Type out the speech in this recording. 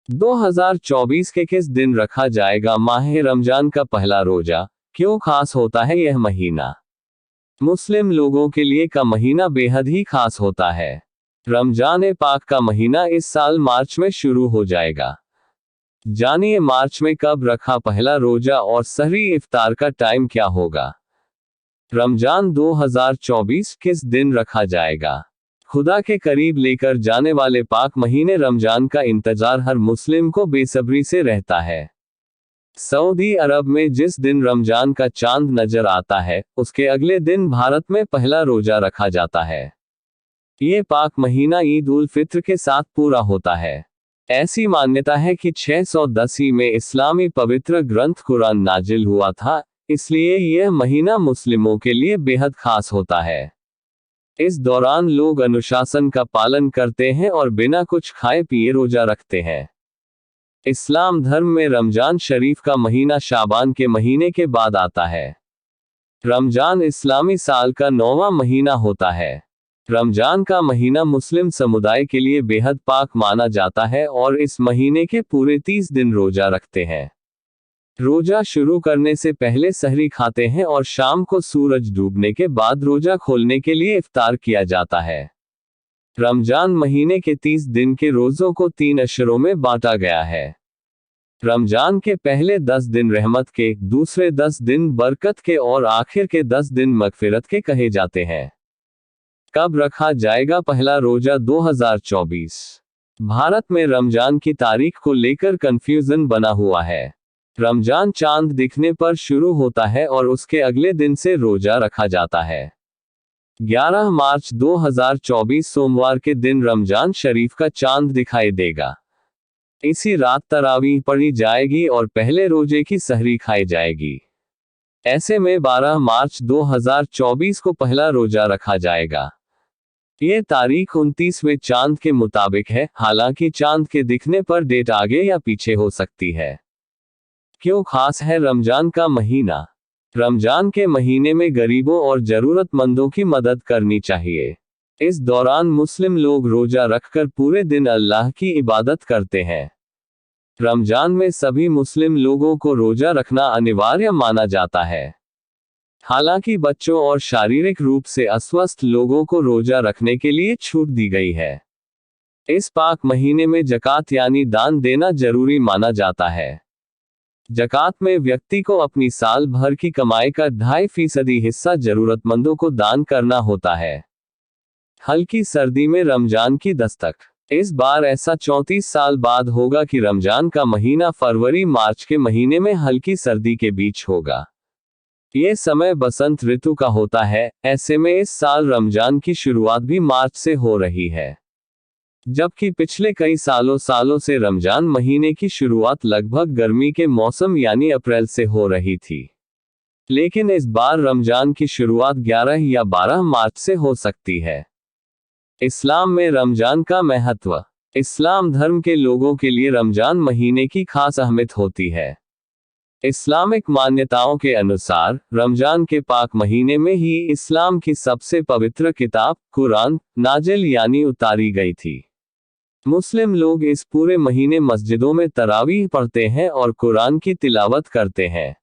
2024 के किस दिन रखा जाएगा माह रमजान का पहला रोजा? क्यों खास होता है यह महीना? मुस्लिम लोगों के लिए का महीना बेहद ही खास होता है। रमजान पाक का महीना इस साल मार्च में शुरू हो जाएगा। जानिए मार्च में कब रखा पहला रोजा और सहरी इफ्तार का टाइम क्या होगा। रमजान 2024 किस दिन रखा जाएगा? खुदा के करीब लेकर जाने वाले पाक महीने रमजान का इंतजार हर मुस्लिम को बेसब्री से रहता है। सऊदी अरब में जिस दिन रमजान का चांद नजर आता है, उसके अगले दिन भारत में पहला रोजा रखा जाता है। ये पाक महीना ईद उल फित्र के साथ पूरा होता है। ऐसी मान्यता है कि 610 में इस्लामी पवित्र ग्रंथ कुरान नाजिल हुआ था, इसलिए यह महीना मुस्लिमों के लिए बेहद खास होता है। इस दौरान लोग अनुशासन का पालन करते हैं और बिना कुछ खाए पिए रोजा रखते हैं। इस्लाम धर्म में रमजान शरीफ का महीना शाबान के महीने के बाद आता है। रमजान इस्लामी साल का 9वां महीना होता है। रमजान का महीना मुस्लिम समुदाय के लिए बेहद पाक माना जाता है और इस महीने के पूरे 30 दिन रोजा रखते हैं। रोजा शुरू करने से पहले सहरी खाते हैं और शाम को सूरज डूबने के बाद रोजा खोलने के लिए इफ्तार किया जाता है। रमजान महीने के 30 दिन के रोजों को 3 अशरों में बांटा गया है। रमजान के पहले 10 दिन रहमत के, दूसरे 10 दिन बरकत के और आखिर के 10 दिन मगफिरत के कहे जाते हैं। कब रखा जाएगा पहला रोजा 2024? भारत में रमजान की तारीख को लेकर कंफ्यूजन बना हुआ है। रमजान चांद दिखने पर शुरू होता है और उसके अगले दिन से रोजा रखा जाता है। 11 मार्च 2024 सोमवार के दिन रमजान शरीफ का चांद दिखाई देगा। इसी रात तरावीह पढ़ी जाएगी और पहले रोजे की सहरी खाई जाएगी। ऐसे में 12 मार्च 2024 को पहला रोजा रखा जाएगा। ये तारीख 29वें चांद के मुताबिक है, हालांकि चांद के दिखने पर डेट आगे या पीछे हो सकती है। क्यों खास है रमजान का महीना? रमजान के महीने में गरीबों और जरूरतमंदों की मदद करनी चाहिए। इस दौरान मुस्लिम लोग रोजा रखकर पूरे दिन अल्लाह की इबादत करते हैं। रमजान में सभी मुस्लिम लोगों को रोजा रखना अनिवार्य माना जाता है। हालांकि बच्चों और शारीरिक रूप से अस्वस्थ लोगों को रोजा रखने के लिए छूट दी गई है। इस पाक महीने में ज़कात यानी दान देना जरूरी माना जाता है। ज़कात में व्यक्ति को अपनी साल भर की कमाई का 2.5% हिस्सा जरूरतमंदों को दान करना होता है। हल्की सर्दी में रमजान की दस्तक। इस बार ऐसा 34 साल बाद होगा कि रमजान का महीना फरवरी मार्च के महीने में हल्की सर्दी के बीच होगा। ये समय बसंत ऋतु का होता है, ऐसे में इस साल रमजान की शुरुआत भी मार्च से हो रही है, जबकि पिछले कई सालों से रमजान महीने की शुरुआत लगभग गर्मी के मौसम यानी अप्रैल से हो रही थी। लेकिन इस बार रमजान की शुरुआत 11 या 12 मार्च से हो सकती है। इस्लाम में रमजान का महत्व। इस्लाम धर्म के लोगों के लिए रमजान महीने की खास अहमियत होती है। इस्लामिक मान्यताओं के अनुसार रमजान के पाक महीने में ही इस्लाम की सबसे पवित्र किताब कुरान नाजिल यानी उतारी गई थी। मुस्लिम लोग इस पूरे महीने मस्जिदों में तरावीह पढ़ते हैं और कुरान की तिलावत करते हैं।